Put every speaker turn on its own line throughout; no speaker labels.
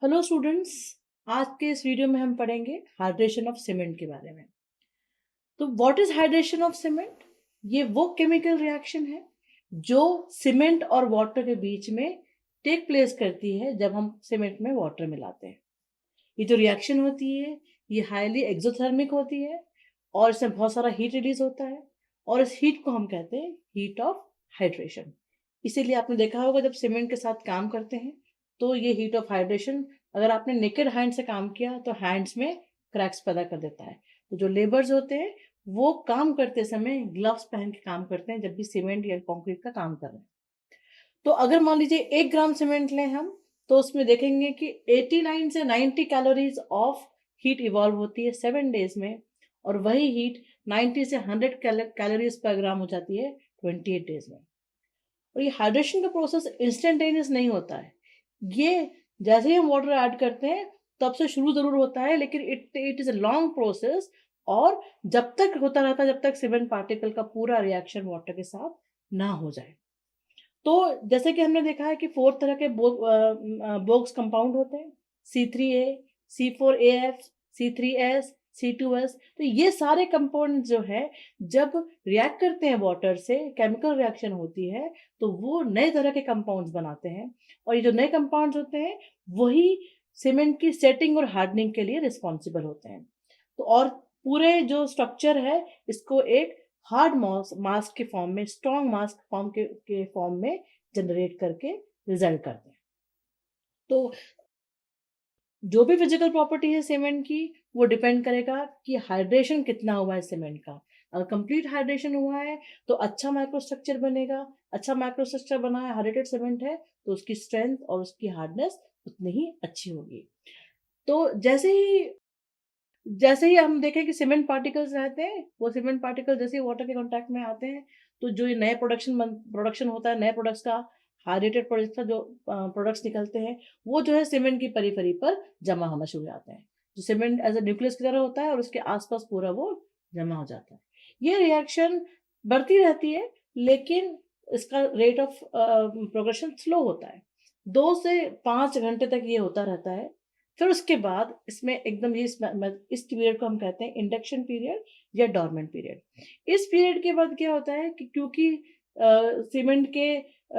Hello students. आज के इस वीडियो में हम पढ़ेंगे हाइड्रेशन ऑफ सीमेंट के बारे में। तो what is hydration of cement? ये वो केमिकल रिएक्शन है जो सीमेंट और वाटर के बीच में टेक प्लेस करती है जब हम सीमेंट में वाटर मिलाते हैं। ये जो रिएक्शन होती है ये हाईली एक्सोथर्मिक होती है और इसमें बहुत सारा हीट रिलीज होता है और इस हीट को हम कहते हैं हीट ऑफ हाइड्रेशन। इसीलिए आपने देखा होगा जब सीमेंट के साथ काम करते हैं तो ये हीट ऑफ हाइड्रेशन, अगर आपने नेकेड हैंड से काम किया तो हैंड्स में क्रैक्स पैदा कर देता है। तो जो लेबर्स होते हैं वो काम करते समय ग्लव्स पहन के काम करते हैं जब भी सीमेंट या कंक्रीट का काम कर रहे हैं। तो अगर मान लीजिए 1 ग्राम सीमेंट लें हम, तो उसमें देखेंगे कि 89 से 90 कैलोरीज ऑफ हीट इवॉल्व होती है 7 डेज में, और वही हीट 90 से 100 कैलोरीज पर ग्राम हो जाती है 28 डेज में। और ये हाइड्रेशन का प्रोसेस इंस्टेंटेनियस नहीं होता है। ये जैसे ही हम वाटर ऐड करते हैं तब से शुरू जरूर होता है, लेकिन it it is a long process. और जब तक होता रहता है जब तक सीमेंट पार्टिकल का पूरा रिएक्शन वाटर के साथ ना हो जाए। तो जैसे कि हमने देखा है कि 4 तरह के बोक्स कंपाउंड होते हैं, C3A, C4AF, C3S, C2S। तो ये सारे कंपाउंड जो है जब रिएक्ट करते हैं वाटर से, केमिकल रिएक्शन होती है तो वो नए तरह के कंपाउंड्स बनाते हैं। और ये जो नए कंपाउंड्स होते हैं वही सीमेंट की सेटिंग और हार्डनिंग के लिए रिस्पॉन्सिबल होते हैं। तो और पूरे जो स्ट्रक्चर है इसको एक हार्ड मास्क के फॉर्म में, स्ट्रॉन्ग मास्क फॉर्म के फॉर्म में जनरेट करके रिजल्ट करते हैं। तो जो भी फिजिकल प्रॉपर्टी है सीमेंट की वो डिपेंड करेगा कि हाइड्रेशन कितना हुआ है सीमेंट का। अगर कंप्लीट हाइड्रेशन हुआ है तो अच्छा माइक्रोस्ट्रक्चर बनेगा। अच्छा माइक्रोस्ट्रक्चर बना है, हाइड्रेटेड सीमेंट है, तो उसकी स्ट्रेंथ और उसकी हार्डनेस उतनी ही अच्छी होगी। तो जैसे ही हम देखें कि सीमेंट पार्टिकल्स रहते हैं, वो सीमेंट पार्टिकल जैसे ही वाटर के कांटेक्ट में आते हैं तो जो ये नए प्रोडक्शन होता है, नए प्रोडक्ट्स का, हाइड्रेटेड प्रोडक्ट्स का जो प्रोडक्ट्स निकलते हैं वो जो है सीमेंट की पेरिफेरी पर जमा होना शुरू हो जाते हैं। जो सीमेंट एज अ न्यूक्लियस की तरह होता है और उसके आसपास पूरा वो जमा हो जाता है। ये रिएक्शन बढ़ती रहती है, लेकिन इसका रेट ऑफ प्रोग्रेशन स्लो होता है। 2 से 5 घंटे तक ये होता रहता है। फिर उसके बाद इसमें एकदम ये इस पीरियड को हम कहते हैं इंडक्शन पीरियड या डॉर्मेंट पीरियड। इस पीरियड के बाद क्या होता है कि क्योंकि सीमेंट के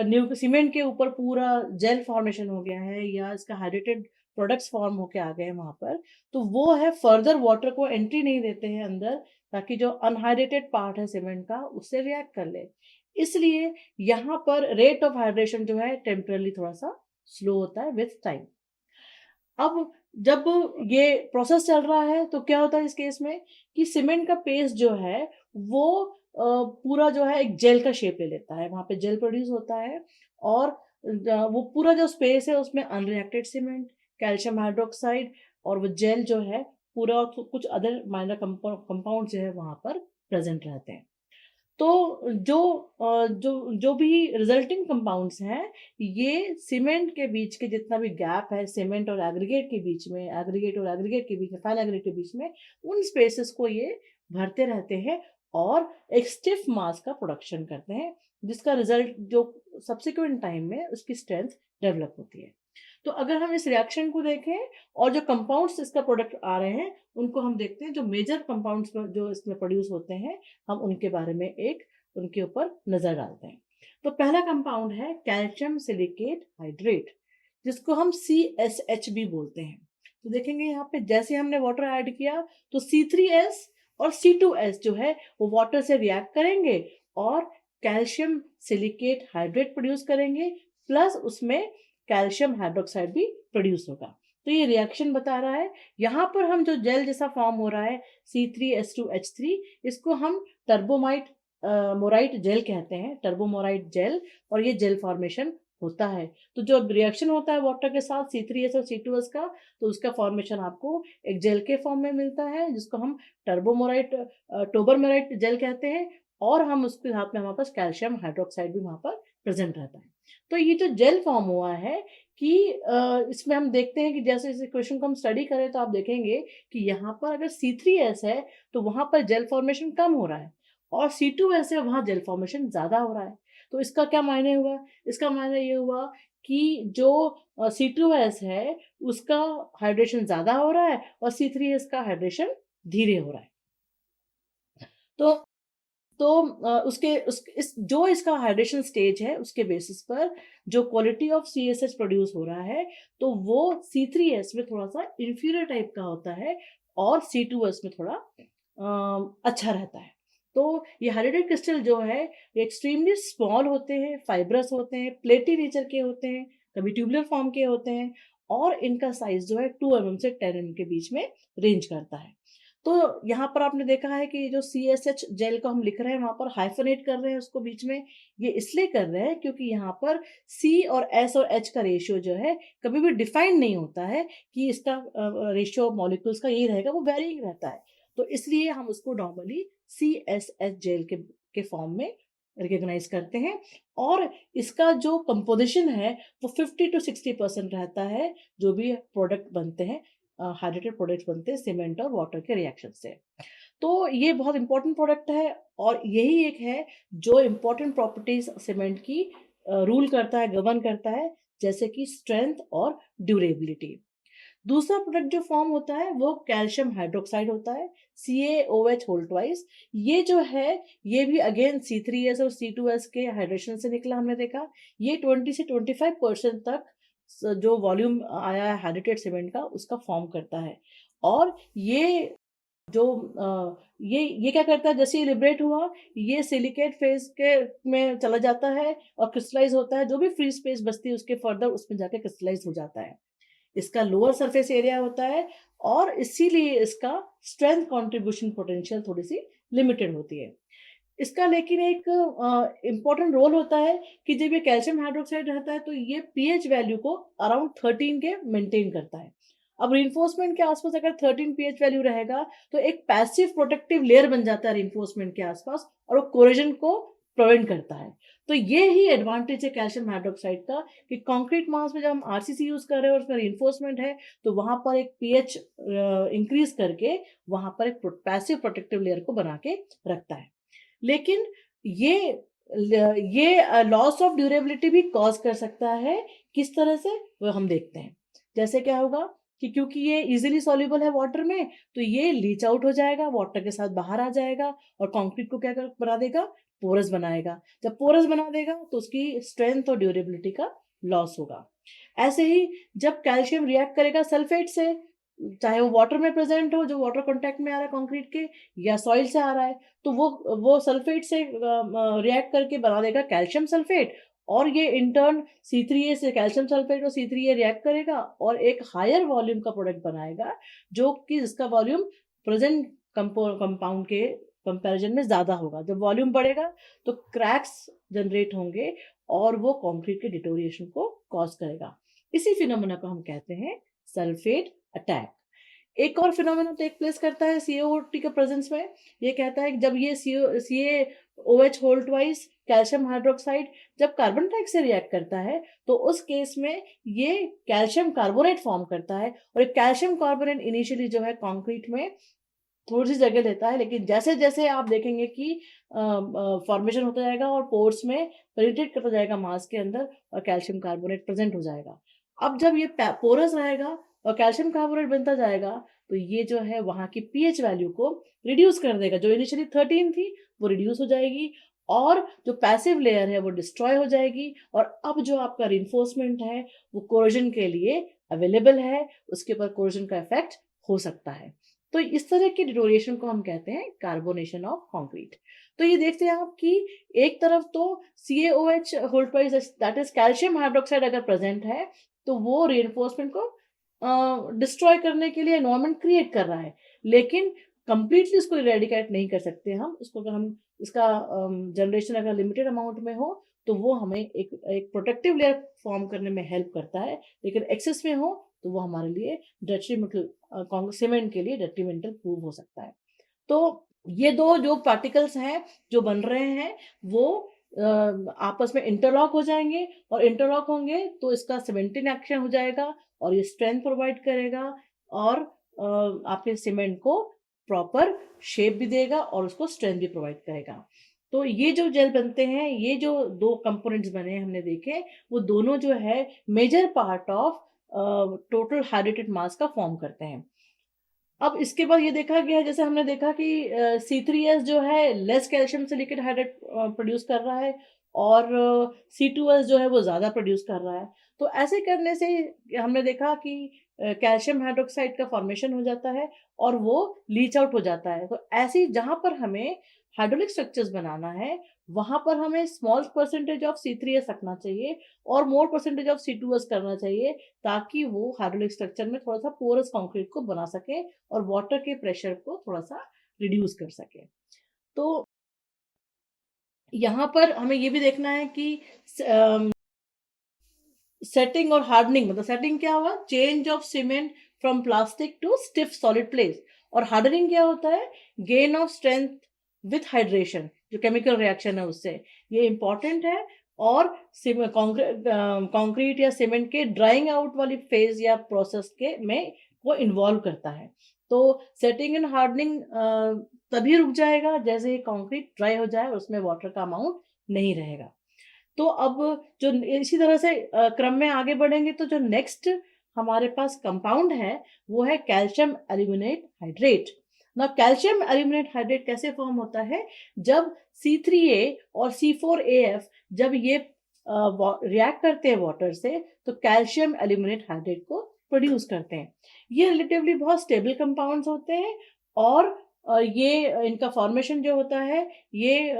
न्यू सीमेंट के ऊपर पूरा जेल फॉर्मेशन हो गया है या इसका हाइड्रेटेड प्रोडक्ट्स फॉर्म होके आ गए हैं वहां पर, तो वो है फर्दर वाटर को एंट्री नहीं देते हैं अंदर, ताकि जो अनहाइड्रेटेड पार्ट है सीमेंट का उससे रिएक्ट कर ले। इसलिए यहाँ पर रेट ऑफ हाइड्रेशन जो है टेम्परली थोड़ा सा स्लो होता है विथ टाइम। अब जब ये प्रोसेस चल रहा है तो क्या होता है इस केस में कि सीमेंट का पेस्ट जो है वो पूरा जो है एक जेल का शेप ले लेता है, वहां पे जेल प्रोड्यूस होता है। और वो पूरा जो स्पेस है उसमें अनरिएक्टेड सीमेंट, कैल्शियम हाइड्रोक्साइड और वो जेल जो है पूरा, और कुछ अदर माइनर कंपाउंड जो है वहां पर प्रेजेंट रहते हैं। तो जो जो भी रिजल्टिंग कंपाउंड्स हैं, ये सीमेंट के बीच के जितना भी गैप है सीमेंट और एग्रीगेट के बीच में, एग्रीगेट और एग्रीगेट के बीच में, फाइन एग्रीगेट के बीच में, उन स्पेसेस को ये भरते रहते हैं और एक स्टिफ मास का प्रोडक्शन करते हैं, जिसका रिजल्ट जो सब्सिक्वेंट टाइम में उसकी स्ट्रेंथ डेवलप होती है। तो अगर हम इस रिएक्शन को देखें और जो कंपाउंड्स इसका प्रोडक्ट आ रहे हैं उनको हम देखते हैं, जो मेजर कंपाउंड्स जो इसमें प्रोड्यूस होते हैं हम उनके बारे में एक उनके ऊपर नजर डालते हैं। तो पहला कंपाउंड है कैल्शियम सिलिकेट हाइड्रेट, जिसको हम CSH भी बोलते हैं। तो देखेंगे यहाँ पे जैसे हमने वाटर ऐड किया तो C3S और C2S जो है वो वाटर से रिएक्ट करेंगे और कैल्शियम सिलिकेट हाइड्रेट प्रोड्यूस करेंगे, प्लस उसमें कैल्शियम हाइड्रोक्साइड भी प्रोड्यूस होगा। तो ये रिएक्शन बता रहा है। यहाँ पर हम जो जेल जैसा फॉर्म हो रहा है C3H2H3, इसको हम टर्बोमाइट मोराइट जेल कहते हैं, टर्बोमोराइट जेल। और ये जेल फॉर्मेशन होता है। तो जो रिएक्शन होता है वाटर के साथ C3S और C2S का, तो उसका फॉर्मेशन आपको एक जेल के फॉर्म में मिलता है जिसको हम टर्बोमोराइट टोबरमोराइट जेल कहते हैं। और हम उसके साथ में हमारे पास कैल्शियम हाइड्रोक्साइड भी वहां पर प्रेजेंट रहता है। तो ये जो जेल फॉर्म हुआ है कि इसमें हम देखते हैं कि जैसे इस इक्वेशन को हम स्टडी करें तो आप देखेंगे कि यहाँ पर अगर C3S है तो वहां पर जेल फॉर्मेशन कम हो रहा है, और C2S है वहां जेल फॉर्मेशन ज्यादा हो रहा है। तो इसका क्या मायने हुआ? इसका मायने ये हुआ कि जो C2S है उसका हाइड्रेशन ज़्यादा हो रहा है और C3S का हाइड्रेशन धीरे हो रहा है। तो तो उसके उस इस जो इसका हाइड्रेशन स्टेज है उसके बेसिस पर जो क्वालिटी ऑफ CSH प्रोड्यूस हो रहा है तो वो C3S में थोड़ा-सा इंफीरियर टाइप का होता है और C2S में थोड़ा अच्छा रहता है। तो ये हाइड्रेटेड क्रिस्टल जो है ये एक्सट्रीमली स्मॉल होते हैं, फाइब्रस होते हैं, प्लेटी नेचर के होते हैं, कभी ट्यूबुलर फॉर्म के होते हैं और इनका साइज़ जो है 2 mm से 10 mm के बीच में रेंज करता है। तो यहाँ पर आपने देखा है कि जो CSH जेल को हम लिख रहे हैं वहाँ पर हाइफनेट कर रहे हैं उसको बीच में। ये इसलिए कर रहे हैं क्योंकि यहाँ पर C और S और H का रेशियो जो है कभी भी डिफाइंड नहीं होता है कि इसका रेशियो ऑफ मॉलिक्यूल्स का यही रहेगा, वो वेरिंग रहता है। तो इसलिए हम उसको नॉर्मली CSH जेल के फॉर्म में रिकॉग्नाइज करते हैं और इसका जो कंपोजिशन है वो 50 to 60% रहता है जो भी प्रोडक्ट बनते हैं, हाइड्रेटेड प्रोडक्ट्स बनते हैं सीमेंट और वाटर के रिएक्शन से। तो ये बहुत इंपॉर्टेंट प्रोडक्ट है और यही एक है जो इंपॉर्टेंट प्रॉपर्टीज सीमेंट की रूल करता है, गवर्न करता है, जैसे कि स्ट्रेंथ और ड्यूरेबिलिटी। दूसरा प्रोडक्ट जो फॉर्म होता है वो कैल्शियम हाइड्रोक्साइड होता है, CaOH होल ट्वाइस। ये जो है ये भी अगेन C3S और C2S के हाइड्रेशन से निकला, हमने देखा। ये 20 से 25% तक जो वॉल्यूम आया है हाइड्रेटेड सीमेंट का उसका फॉर्म करता है और ये जो ये क्या करता है, जैसे ये लिबरेट हुआ ये सिलिकेट फेज के में चला जाता है और क्रिस्टलाइज होता है, जो भी फ्री स्पेस बचती है उसके फर्दर उसमें जाके क्रिस्टलाइज हो जाता है। इसका लोअर सरफेस एरिया होता है और इसीलिए इसका स्ट्रेंथ कंट्रीब्यूशन पोटेंशियल थोड़ी सी लिमिटेड होती है। इसका लेकिन एक इम्पोर्टेंट रोल होता है कि जब ये कैल्शियम हाइड्रोक्साइड रहता है तो ये पीएच वैल्यू को अराउंड 13 के मेंटेन करता है। अब रिइंफोर्समेंट के आसपास अगर 13 पीएच वैल्यू रहेगा तो एक पैसिव प्रोटेक्टिव लेयर बन जाता है रिइंफोर्समेंट के आसपास और वो कोरोजन को प्रिवेंट करता है। तो ये ही एडवांटेज है कैल्शियम हाइड्रोक्साइड का कि कंक्रीट मास में जब हम आरसीसी यूज कर रहे हैं और उसका रिइंफोर्समेंट है तो वहां पर एक पीएच इंक्रीज करके वहां पर एक पैसिव प्रोटेक्टिव लेयर को बना के रखता है। लेकिन ये लॉस ऑफ ड्यूरेबिलिटी भी कॉज कर सकता है। किस तरह से वो हम देखते हैं। जैसे क्या होगा कि क्योंकि ये इजीली सॉल्युबल है वाटर में तो ये लीच आउट हो जाएगा, वाटर के साथ बाहर आ जाएगा और कंक्रीट को क्या बना देगा, पोरस बनाएगा। जब पोरस बना देगा तो उसकी स्ट्रेंथ और ड्यूरेबिलिटी का लॉस होगा। ऐसे ही जब कैल्शियम रिएक्ट करेगा सल्फेट से, चाहे वो वाटर में प्रेजेंट हो जो वाटर कांटेक्ट में आ रहा है कंक्रीट के या सॉइल से आ रहा है, तो वो सल्फेट से रिएक्ट करके बना देगा कैल्शियम सल्फेट और ये इंटर्न C3A से कैल्शियम सल्फेट और C3A रिएक्ट करेगा और एक हायर वॉल्यूम का प्रोडक्ट बनाएगा जो कि जिसका वॉल्यूम प्रेजेंट कंपाउंड के कंपैरिजन में ज्यादा होगा। जब वॉल्यूम बढ़ेगा तो क्रैक्स जनरेट होंगे और वो कंक्रीट के डिटोरिएशन को कॉज करेगा। इसी फिनोमेना को हम कहते हैं सल्फेट अटैक। एक और फिनोमेना टेक प्लेस करता है CaOT के प्रेजेंस में। ये कहता है कि जब ये CaOH whole twice calcium hydroxide जब कार्बन डाइऑक्साइड से रिएक्ट करता है तो उस केस में ये कैल्शियम कार्बोनेट फॉर्म करता है और एक कैल्शियम कार्बोनेट इनिशियली जो है कंक्रीट में थोड़ी सी जगह लेता है, लेकिन जैसे जैसे आप देखेंगे कि फॉर्मेशन होता जाएगा और पोर्स में पेनिट्रेट करता जाएगा मास के अंदर और कैल्शियम कार्बोनेट प्रेजेंट हो जाएगा। अब जब ये पोरस रहेगा और कैल्शियम कार्बोनेट बनता जाएगा तो ये जो है वहां की पीएच वैल्यू को रिड्यूस कर देगा। जो इनिशियली 13 थी वो रिड्यूस हो जाएगी और जो पैसिव लेयर है वो डिस्ट्रॉय हो जाएगी और अब जो आपका रिइंफोर्समेंट है वो कोरोजन के लिए अवेलेबल है, उसके ऊपर कोरोजन का इफेक्ट हो सकता है। तो इस तरह के डिटोरिएशन को हम कहते हैं कार्बोनेशन ऑफ कंक्रीट। तो ये देखते हैं आप कि एक तरफ तो CaOH whole twice that is calcium hydroxide अगर प्रेजेंट है तो वो रिइंफोर्समेंट को डिस्ट्रॉय करने के लिए एनवायरनमेंट क्रिएट कर रहा है, लेकिन कंप्लीटली इसको इरेडिकेट नहीं कर सकते हम इसको। अगर हम इसका जनरेशन अगर लिमिटेड अमाउंट में हो तो वो हमें एक प्रोटेक्टिव लेयर फॉर्म करने में हेल्प करता है, लेकिन एक्सेस में हो तो वो हमारे लिए डेट्रीमेंटल सीमेंट के लिए डेट्रीमेंटल प्रूव हो सकता है। तो ये दो जो पार्टिकल्स हैं जो बन रहे हैं वो आपस में इंटरलॉक हो जाएंगे और इंटरलॉक होंगे तो इसका सीमेंटिंग एक्शन हो जाएगा और ये स्ट्रेंथ प्रोवाइड करेगा और आपके सीमेंट को प्रॉपर शेप भी देगा और उसको स्ट्रेंथ भी प्रोवाइड करेगा। तो ये जो जेल बनते हैं, ये जो 2 कंपोनेंट्स बने हमने देखे, वो दोनों जो है major part of total hydrated mass का फॉर्म करते हैं। अब इसके बाद ये देखा गया है, जैसे हमने देखा कि C3S जो है लेस कैल्शियम से लिक्विड हाइड्रेट प्रोड्यूस कर रहा है, और C2S जो है वो ज़्यादा प्रोड्यूस कर रहा है। तो ऐसे करने से हमने देखा कि कैल्शियम हाइड्रॉक्साइड का फॉर्मेशन हो जाता है और वो लीच आउट हो जाता है। तो ऐसी जहाँ पर हमें हाइड्रोलिक स्ट्रक्चर्स बनाना है, वहाँ पर हमें स्मॉल परसेंटेज ऑफ C3S रखना चाहिए और मोर परसेंटेज ऑफ C2S करना चाहिए, ताकि वो हाइड्रोलिक स्ट्रक्चर में थोड़ा-सा पोरस कंक्रीट को बना सके और वाटर के प्रेशर को थोड़ा-सा रिड्यूस कर सके। तो यहाँ पर हमें ये भी देखना है कि सेटिंग और हार्डनिंग, मतलब सेटिंग क्या हुआ? Change of cement from plastic to stiff solid place, और हार्डनिंग क्या होता है? Gain of strength with hydration, जो केमिकल रिएक्शन है उससे। ये इंपॉर्टेंट है, और कंक्रीट या सीमेंट के ड्राइंग आउट वाली फेज या प्रोसेस के में वो इन्वॉल्व करता है। तो सेटिंग एंड हार्डनिंग तभी रुक जाएगा जैसे ही कंक्रीट ड्राई हो जाए और उसमें वाटर का अमाउंट नहीं रहेगा। तो अब जो इसी तरह से क्रम में आगे बढ़ेंगे, तो जो नेक्स्ट हमारे पास कंपाउंड है, वो है कैल्शियम एल्यूमिनेट हाइड्रेट। ना कैल्शियम एल्यूमिनेट हाइड्रेट कैसे फॉर्म होता है? जब C3A और C4AF जब ये रिएक्ट करते हैं वाटर से, तो कैल्शियम एल्यूमिनेट हाइड्रेट को प्रोड्यूस करते हैं। ये रिलेटिवली बहुत स्टेबल कंपाउंड्स होते हैं, और ये इनका फॉर्मेशन जो होता है, ये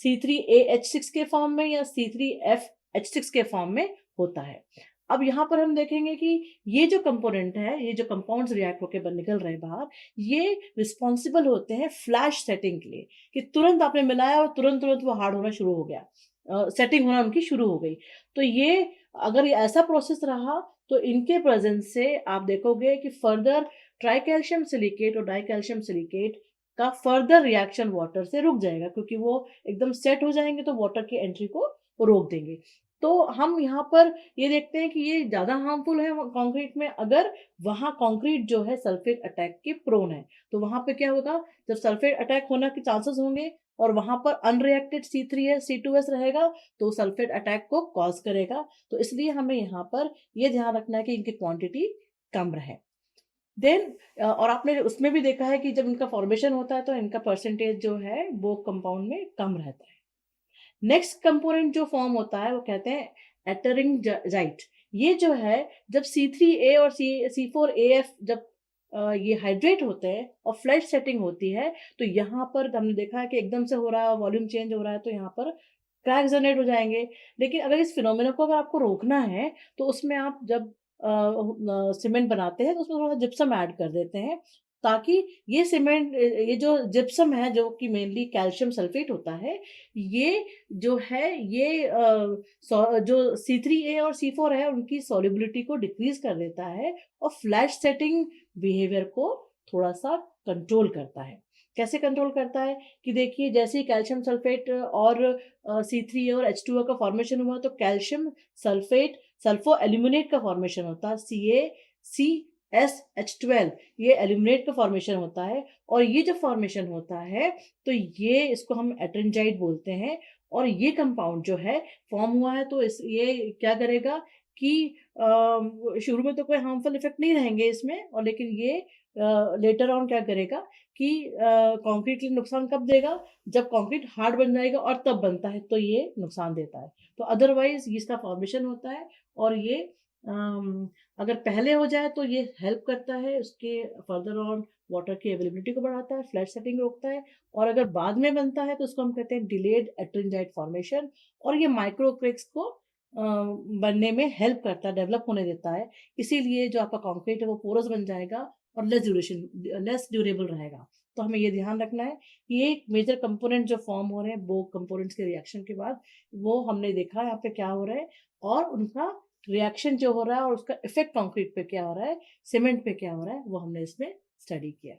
C3AH6 के फॉर्म में या C3FH6 के फॉर्म में होता है। अब यहाँ पर हम देखेंगे कि ये जो कंपोनेंट है, ये जो कंपाउंड्स रिएक्ट होके निकल रहे हैं बाहर, ये रिस्पॉन्सिबल होते हैं फ्लैश सेटिंग के लिए, कि तुरंत आपने मिलाया और तुरंत-तुरंत वो हार्ड होना शुरू हो गया। सेटिंग होना उनकी शुरू हो गई। तो ये अगर ये ऐसा प्रोसेस रहा, तो इनके प्रेज़ेंस से आप देखोगे कि फर्दर ट्राइकैल्शियम सिलिकेट और डाइकैल्शियम सिलिकेट का फर्दर रिएक्शन वाटर से रुक जाएगा, क्योंकि वो एकदम सेट हो जाएँगे तो वाटर की एंट्री को रोक देंगे। तो हम यहाँ पर ये देखते हैं कि ये ज़्यादा हार्मफुल है कंक्रीट में, अगर वहाँ कंक्रीट जो है सल्फेट अटैक के प्रोन है। तो वहाँ पे क्या होगा? जब सल्फेट अटैक होने के चांसेस होंगे और वहाँ पर अनरिएक्टेड C3S, C2S रहेगा, तो सल्फेट अटैक को कॉज़ करेगा। तो इसलिए हमें यहाँ पर ये ध्यान रखना है कि इनकी क्वांटिटी कम रहे। देन और आपने उसमें भी देखा है कि जब इनका फॉर्मेशन होता है, तो इनका परसेंटेज जो है वो कंपाउंड में कम रहता है। नेक्स्ट कंपोनेंट जो फॉर्म होता है, वो कहते हैं एटरिंजाइट। ये जो है, जब C3A और C4AF जब ये हाइड्रेट होते हैं और फ्लैश सेटिंग होती है, तो यहाँ पर हमने देखा है कि एकदम से हो रहा है, वॉल्यूम चेंज हो रहा है, तो यहाँ पर क्रैक्स जनरेट हो जाएँगे। लेकिन अगर इस फिनोमेना को अगर आपको रोकना है, तो उसमें आप जब सीमेंट बनाते हैं, तो उसमें थोड़ा जिप्सम ऐड कर देते हैं, ताकि ये सीमेंट ये जो जिप्सम है, जो कि मेनली कैल्शियम सल्फेट होता है, ये जो है ये जो C3A और C4 है, उनकी सॉल्युबिलिटी को डिक्रीज़ कर देता है और फ्लैश सेटिंग बिहेवियर को थोड़ा-सा कंट्रोल करता है। कैसे कंट्रोल करता है? कि देखिए, जैसे ही कैल्शियम सल्फेट और C3A और H2O का फॉर्मेशन हुआ, तो कैल्शियम सल्फेट सल्फो एल्यूमिनेट का फॉर्मेशन होता है, CaCSH12, ये एल्यूमिनेट का फॉर्मेशन होता है, और ये जब फॉर्मेशन होता है, तो ये इसको हम एट्रिंजाइट बोलते हैं, और ये कंपाउंड जो है फॉर्म हुआ है, तो इस ये क्या करेगा कि शुरू में तो कोई हार्मफुल इफेक्ट नहीं रहेंगे इसमें, और लेकिन ये लेटर ऑन क्या करेगा कि कंक्रीट के लिए नुकसान कब देगा? जब कंक्रीट हार्ड बन जाएगा और तब बनता है, तो ये नुकसान देता है। तो अदरवाइज़ इसका फॉर्मेशन होता है, और ये अगर पहले हो जाए तो ये हेल्प करता है, उसके फर्दर ऑन वाटर की अवेलेबिलिटी को बढ़ाता है, फ्लैश सेटिंग रोकता है, और अगर बाद में बनता है, तो उसको हम कहते हैं डिलेड एट्रिंजाइट फॉर्मेशन, और ये माइक्रो क्रेक्स को बनने में हेल्प करता है, डेवलप होने देता है। इसीलिए जो आपका कंक्रीट है वो पोरस बन जाएगा और लेस ड्यूरेबल रहेगा। तो हमें ये ध्यान रखना है कि ये एक मेजर कंपोनेंट जो फॉर्म हो रहे हैं, वो कंपोनेंट्स के रिएक्शन के बाद, वो हमने देखा यहाँ पे क्या हो रहा है, और उनका रिएक्शन जो हो रहा है और उसका इफ़ेक्ट कंक्रीट पे क्या हो रहा है, सीमेंट पे क्या हो रहा है, वो हमने इसमें स्टडी किया।